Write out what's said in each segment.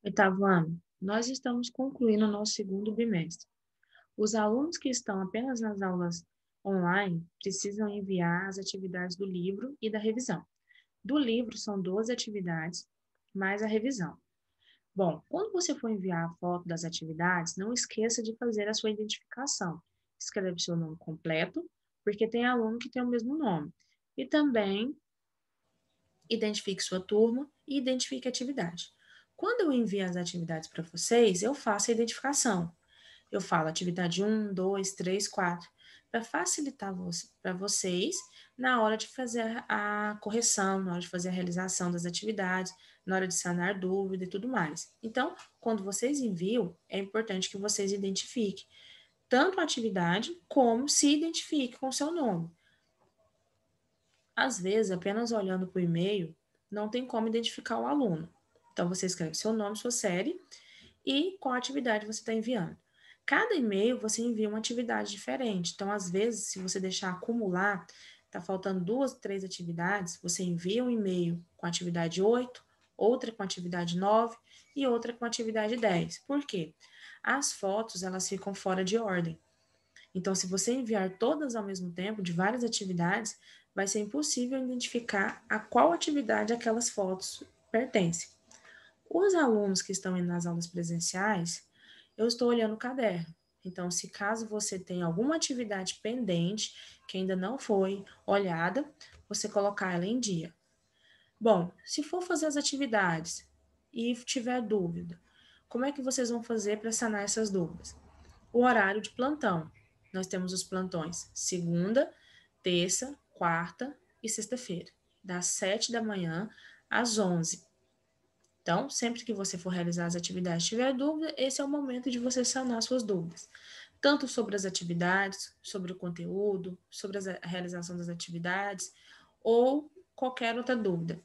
Oitavo ano, nós estamos concluindo o nosso segundo bimestre. Os alunos que estão apenas nas aulas online precisam enviar as atividades do livro e da revisão. Do livro são 12 atividades, mais a revisão. Bom, quando você for enviar a foto das atividades, não esqueça de fazer a sua identificação. Escreve seu nome completo, porque tem aluno que tem o mesmo nome. E também identifique sua turma e identifique a atividade. Quando eu envio as atividades para vocês, eu faço a identificação. Eu falo atividade 1, 2, 3, 4, para facilitar para vocês na hora de fazer a correção, na hora de fazer a realização das atividades, na hora de sanar dúvida e tudo mais. Então, quando vocês enviam, é importante que vocês identifiquem tanto a atividade como se identifique com o seu nome. Às vezes, apenas olhando para o e-mail, não tem como identificar o aluno. Então, você escreve seu nome, sua série e qual atividade você está enviando. Cada e-mail você envia uma atividade diferente. Então, às vezes, se você deixar acumular, está faltando 2, 3 atividades, você envia um e-mail com a atividade 8, outra com a atividade 9 e outra com a atividade 10. Por quê? As fotos, elas ficam fora de ordem. Então, se você enviar todas ao mesmo tempo, de várias atividades, vai ser impossível identificar a qual atividade aquelas fotos pertencem. Os alunos que estão indo nas aulas presenciais, eu estou olhando o caderno. Então, se caso você tenha alguma atividade pendente que ainda não foi olhada, você colocar ela em dia. Bom, se for fazer as atividades e tiver dúvida, como é que vocês vão fazer para sanar essas dúvidas? O horário de plantão. Nós temos os plantões segunda, terça, quarta e sexta-feira, das 7 da manhã às 11. Então, sempre que você for realizar as atividades e tiver dúvida, esse é o momento de você sanar suas dúvidas. Tanto sobre as atividades, sobre o conteúdo, sobre a realização das atividades, ou qualquer outra dúvida.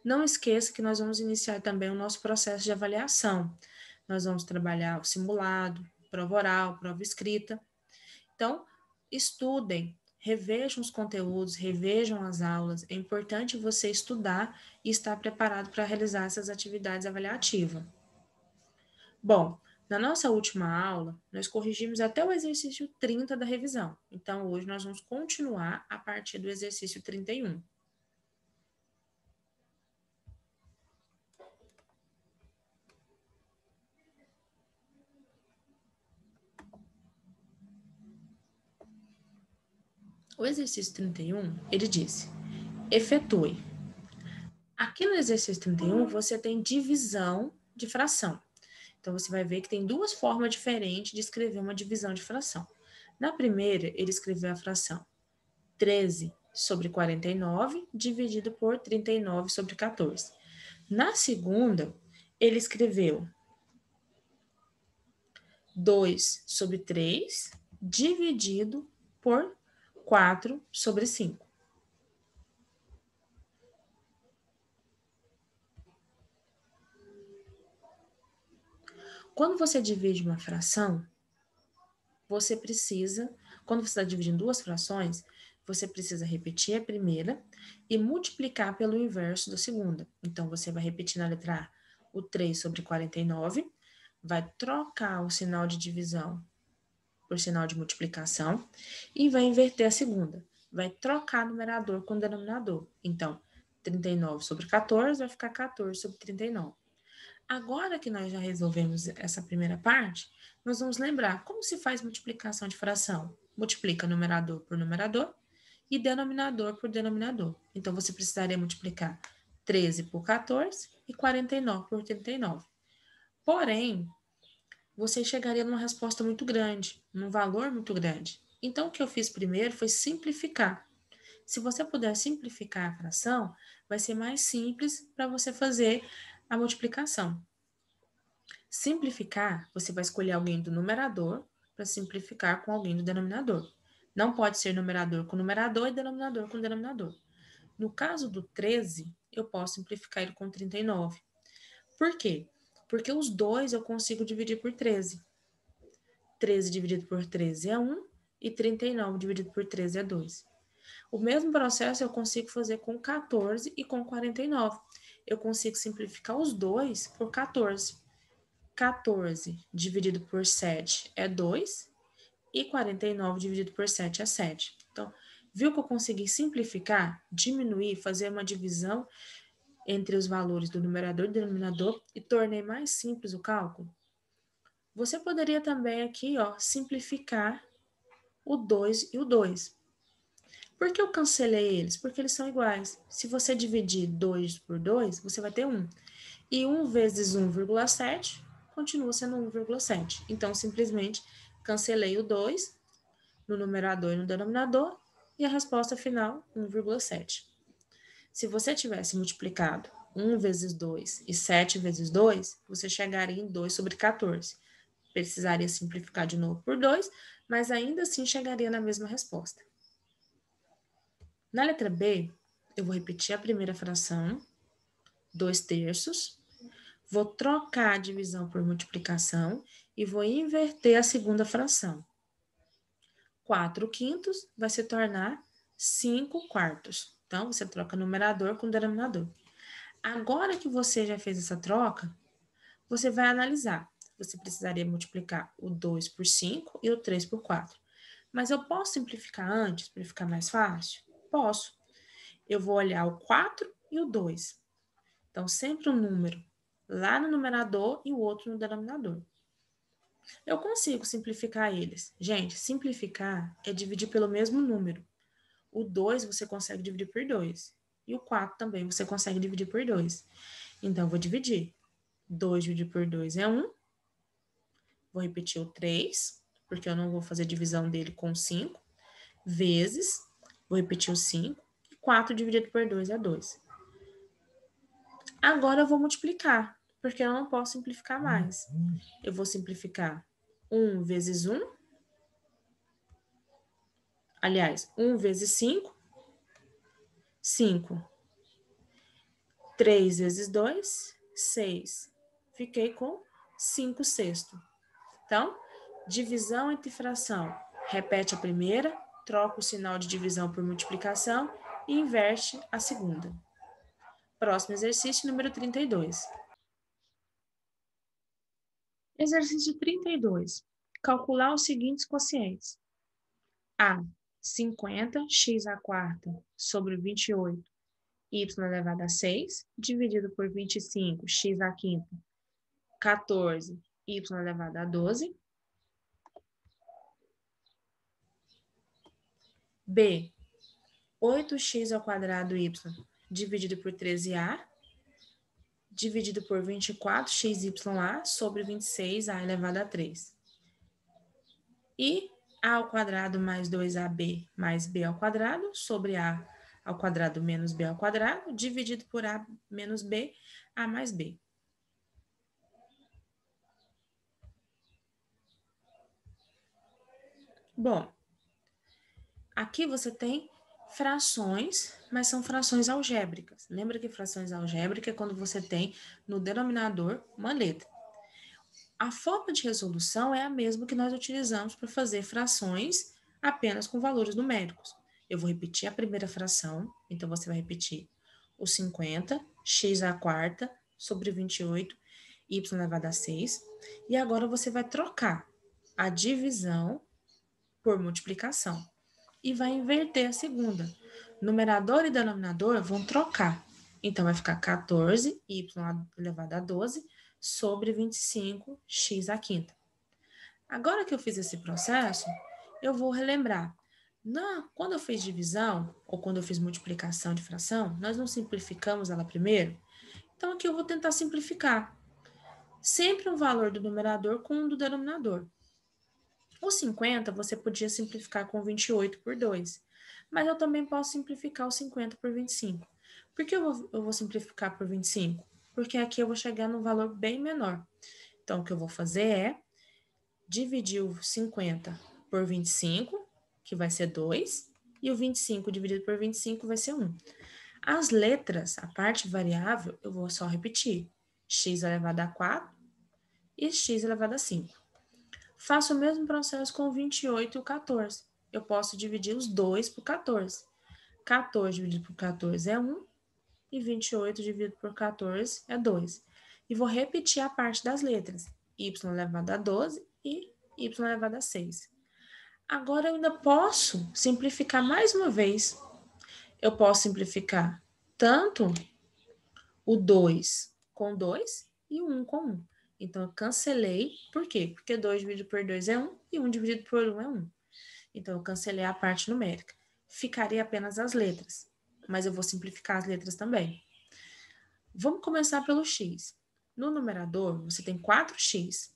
Não esqueça que nós vamos iniciar também o nosso processo de avaliação. Nós vamos trabalhar o simulado, prova oral, prova escrita. Então, estudem, revejam os conteúdos, revejam as aulas. É importante você estudar e estar preparado para realizar essas atividades avaliativas. Bom, na nossa última aula, nós corrigimos até o exercício 30 da revisão. Então, hoje nós vamos continuar a partir do exercício 31. O exercício 31, ele disse: efetue. Aqui no exercício 31, você tem divisão de fração. Então, você vai ver que tem duas formas diferentes de escrever uma divisão de fração. Na primeira, ele escreveu a fração 13 sobre 49 dividido por 39 sobre 14. Na segunda, ele escreveu 2 sobre 3 dividido por 4 sobre 5. Quando você divide uma fração, você precisa, quando você está dividindo duas frações, você precisa repetir a primeira e multiplicar pelo inverso da segunda. Então, você vai repetir na letra A o 3 sobre 49, vai trocar o sinal de divisão por sinal de multiplicação e vai inverter a segunda. Vai trocar numerador com denominador. Então, 39 sobre 14 vai ficar 14 sobre 39. Agora que nós já resolvemos essa primeira parte, nós vamos lembrar como se faz multiplicação de fração. Multiplica numerador por numerador e denominador por denominador. Então, você precisaria multiplicar 13 por 14 e 49 por 39. Porém, você chegaria numa resposta muito grande, num valor muito grande. Então, o que eu fiz primeiro foi simplificar. Se você puder simplificar a fração, vai ser mais simples para você fazer a multiplicação. Simplificar, você vai escolher alguém do numerador para simplificar com alguém do denominador. Não pode ser numerador com numerador e denominador com denominador. No caso do 13, eu posso simplificar ele com 39. Por quê? Porque os dois eu consigo dividir por 13. 13 dividido por 13 é 1 e 39 dividido por 13 é 2. O mesmo processo eu consigo fazer com 14 e com 49. eu consigo simplificar os 2 por 14. 14 dividido por 7 é 2 e 49 dividido por 7 é 7. Então, viu que eu consegui simplificar, diminuir, fazer uma divisão entre os valores do numerador e do denominador e tornei mais simples o cálculo? Você poderia também aqui, ó, simplificar o 2 e o 2. Por que eu cancelei eles? Porque eles são iguais. Se você dividir 2 por 2, você vai ter 1. E 1 vezes 1,7 continua sendo 1,7. Então, simplesmente cancelei o 2 no numerador e no denominador e a resposta final, 1,7. Se você tivesse multiplicado 1 vezes 2 e 7 vezes 2, você chegaria em 2 sobre 14. Precisaria simplificar de novo por 2, mas ainda assim chegaria na mesma resposta. Na letra B, eu vou repetir a primeira fração, 2 terços, vou trocar a divisão por multiplicação e vou inverter a segunda fração. 4 quintos vai se tornar 5 quartos. Então, você troca numerador com denominador. Agora que você já fez essa troca, você vai analisar. Você precisaria multiplicar o 2 por 5 e o 3 por 4. Mas eu posso simplificar antes para ficar mais fácil? Posso. Eu vou olhar o 4 e o 2. Então, sempre um número lá no numerador e o outro no denominador. Eu consigo simplificar eles. Gente, simplificar é dividir pelo mesmo número. O 2 você consegue dividir por 2. E o 4 também você consegue dividir por 2. Então, eu vou dividir. 2 dividido por 2 é 1. Vou repetir o 3, porque eu não vou fazer divisão dele com 5. Vezes, vou repetir o 5. E 4 dividido por 2 é 2. Agora eu vou multiplicar, porque eu não posso simplificar mais. Eu vou simplificar 1 vezes 1. Aliás, 1 vezes 5. 5. 3 vezes 2, 6. Fiquei com 5 sextos. Então, divisão entre fração. Repete a primeira, troca o sinal de divisão por multiplicação e inverte a segunda. Próximo exercício, número 32. Exercício 32. Calcular os seguintes quocientes. A, 50, x à quarta sobre 28, y elevado a 6, dividido por 25, x à quinta, 14, y elevado a 12. B, 8x ao quadrado y dividido por 13a, dividido por 24xya sobre 26a elevado a 3. E a ao quadrado mais 2ab mais b ao quadrado sobre a ao quadrado menos b ao quadrado, dividido por a menos b, a mais b. Bom, aqui você tem frações, mas são frações algébricas. Lembra que frações algébricas é quando você tem no denominador uma letra. A forma de resolução é a mesma que nós utilizamos para fazer frações apenas com valores numéricos. Eu vou repetir a primeira fração, então você vai repetir o 50, x à quarta, sobre 28, y elevado a 6. E agora você vai trocar a divisão por multiplicação e vai inverter a segunda. Numerador e denominador vão trocar. Então, vai ficar 14, y elevado a 12, sobre 25, x à quinta. Agora que eu fiz esse processo, eu vou relembrar. Quando eu fiz divisão, ou quando eu fiz multiplicação de fração, nós não simplificamos ela primeiro? Então, aqui eu vou tentar simplificar. Sempre um valor do numerador com um do denominador. O 50 você podia simplificar com 28 por 2, mas eu também posso simplificar o 50 por 25. Por que eu vou simplificar por 25? Porque aqui eu vou chegar num valor bem menor. Então, o que eu vou fazer é dividir o 50 por 25, que vai ser 2, e o 25 dividido por 25 vai ser 1. As letras, a parte variável, eu vou só repetir. X elevado a 4 e x elevado a 5. Faço o mesmo processo com o 28 e o 14. Eu posso dividir os 2 por 14. 14 dividido por 14 é 1. e 28 dividido por 14 é 2. E vou repetir a parte das letras, y elevado a 12 e y elevado a 6. Agora eu ainda posso simplificar mais uma vez. Eu posso simplificar tanto o 2 com 2 e o 1 com 1. Então, eu cancelei. Por quê? Porque 2 dividido por 2 é 1 e 1 dividido por 1 é 1. Então, eu cancelei a parte numérica. Ficaria apenas as letras, mas eu vou simplificar as letras também. Vamos começar pelo x. No numerador, você tem 4x.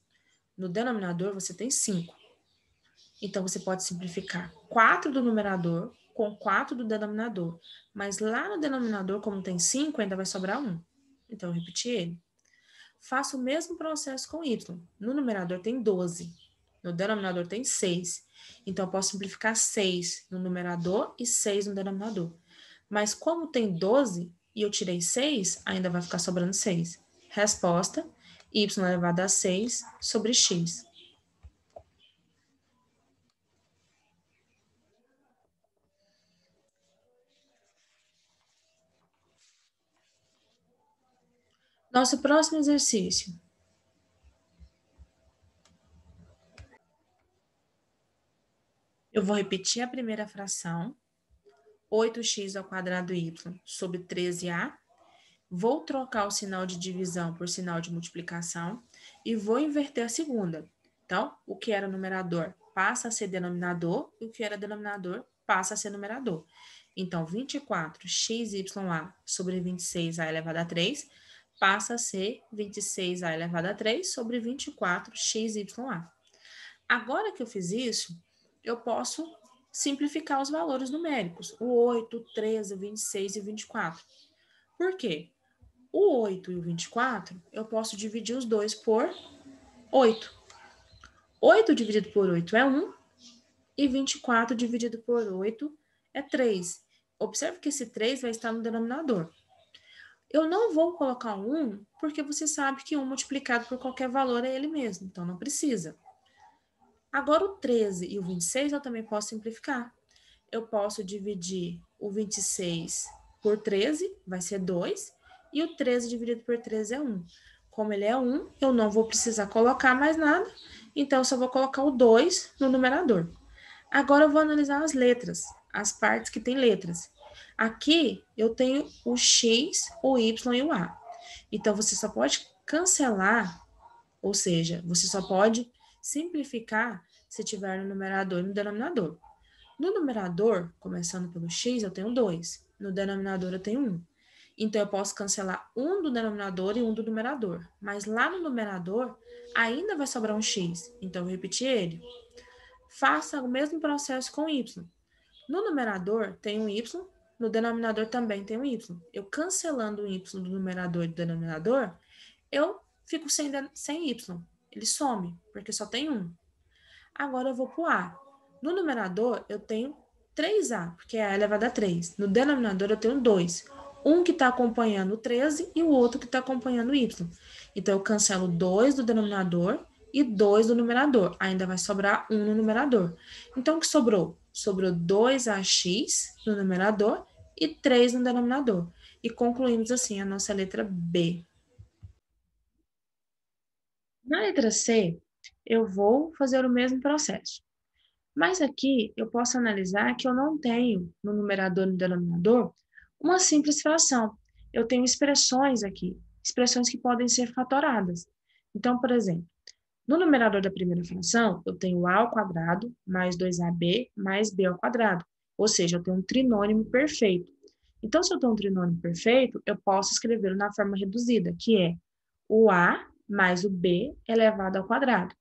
No denominador, você tem 5. Então, você pode simplificar 4 do numerador com 4 do denominador. Mas lá no denominador, como tem 5, ainda vai sobrar 1. Então, eu repeti ele. Faço o mesmo processo com y. No numerador tem 12. No denominador tem 6. Então, eu posso simplificar 6 no numerador e 6 no denominador. Mas como tem 12 e eu tirei 6, ainda vai ficar sobrando 6. Resposta, y elevado a 6 sobre x. Nosso próximo exercício. Eu vou repetir a primeira fração, 8x ao quadrado y sobre 13a. Vou trocar o sinal de divisão por sinal de multiplicação e vou inverter a segunda. Então, o que era numerador passa a ser denominador e o que era denominador passa a ser numerador. Então, 24xya sobre 26a elevado a 3 passa a ser 26a elevado a 3 sobre 24xya. Agora que eu fiz isso, eu posso simplificar os valores numéricos, o 8, o 13, o 26 e o 24. Por quê? O 8 e o 24, eu posso dividir os dois por 8. 8 dividido por 8 é 1 e 24 dividido por 8 é 3. Observe que esse 3 vai estar no denominador. Eu não vou colocar um 1 porque você sabe que 1 multiplicado por qualquer valor é ele mesmo, então não precisa. Agora, o 13 e o 26 eu também posso simplificar. Eu posso dividir o 26 por 13, vai ser 2, e o 13 dividido por 13 é 1. Como ele é 1, eu não vou precisar colocar mais nada, então eu só vou colocar o 2 no numerador. Agora eu vou analisar as letras, as partes que tem letras. Aqui eu tenho o x, o y e o a. Então você só pode cancelar, ou seja, você só pode simplificar se tiver no numerador e no denominador. No numerador, começando pelo x, eu tenho 2. No denominador, eu tenho 1. Então, eu posso cancelar um do denominador e um do numerador. Mas lá no numerador, ainda vai sobrar um x. Então, eu vou repetir ele. Faça o mesmo processo com y. No numerador, tem um y. No denominador, também tem um y. Eu cancelando o y do numerador e do denominador, eu fico sem y. Ele some, porque só tem um. Agora eu vou para o a. No numerador, eu tenho 3a, porque é a elevado a 3. No denominador, eu tenho 2. Um que está acompanhando o 13 e o outro que está acompanhando o y. Então, eu cancelo 2 do denominador e 2 do numerador. Ainda vai sobrar 1 no numerador. Então, o que sobrou? Sobrou 2ax no numerador e 3 no denominador. E concluímos assim a nossa letra B. Na letra C, eu vou fazer o mesmo processo. Mas aqui eu posso analisar que eu não tenho no numerador e no denominador uma simples fração. Eu tenho expressões aqui, expressões que podem ser fatoradas. Então, por exemplo, no numerador da primeira fração, eu tenho a ao quadrado mais 2ab mais b ao quadrado. Ou seja, eu tenho um trinômio perfeito. Então, se eu tenho um trinômio perfeito, eu posso escrevê-lo na forma reduzida, que é o a mais o b elevado ao quadrado.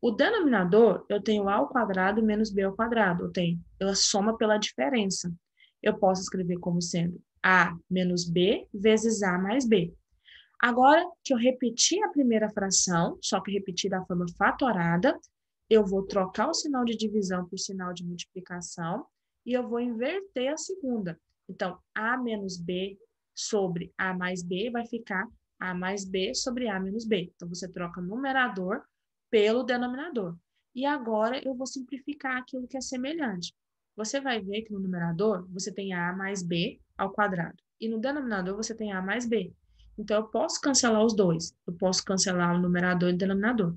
O denominador, eu tenho a ao quadrado menos b ao quadrado. Eu soma pela diferença. Eu posso escrever como sendo a menos b vezes a mais b. Agora que eu repeti a primeira fração, só que repeti da forma fatorada, eu vou trocar o sinal de divisão por sinal de multiplicação e eu vou inverter a segunda. Então, a menos b sobre a mais b vai ficar a mais b sobre a menos b. Então, você troca o numerador pelo denominador. E agora eu vou simplificar aquilo que é semelhante. Você vai ver que no numerador você tem a mais b ao quadrado. e no denominador você tem A mais B. Então, eu posso cancelar os dois. Eu posso cancelar o numerador e o denominador.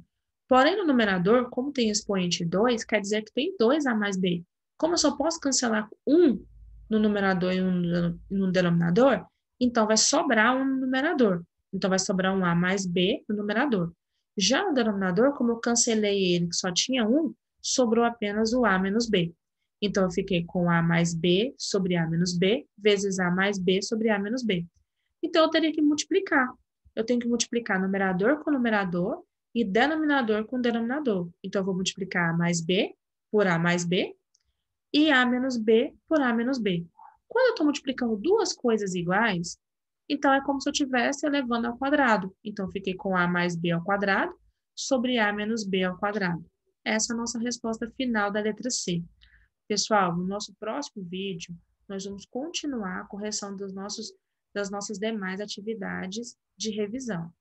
Porém, no numerador, como tem expoente 2, quer dizer que tem 2A mais B. Como eu só posso cancelar um no numerador e um no denominador, então vai sobrar um no numerador. Então, vai sobrar um A mais B no numerador. Já no denominador, como eu cancelei ele, que só tinha um, sobrou apenas o A menos B. Então, eu fiquei com A mais B sobre A menos B, vezes A mais B sobre A menos B. Então, eu teria que multiplicar. Eu tenho que multiplicar numerador com numerador e denominador com denominador. Então, eu vou multiplicar A mais B por A mais B e A menos B por A menos B. Quando eu estou multiplicando duas coisas iguais, então é como se eu estivesse elevando ao quadrado. Então, eu fiquei com A mais B ao quadrado sobre A menos B ao quadrado. Essa é a nossa resposta final da letra C. Pessoal, no nosso próximo vídeo, nós vamos continuar a correção das nossas demais atividades de revisão.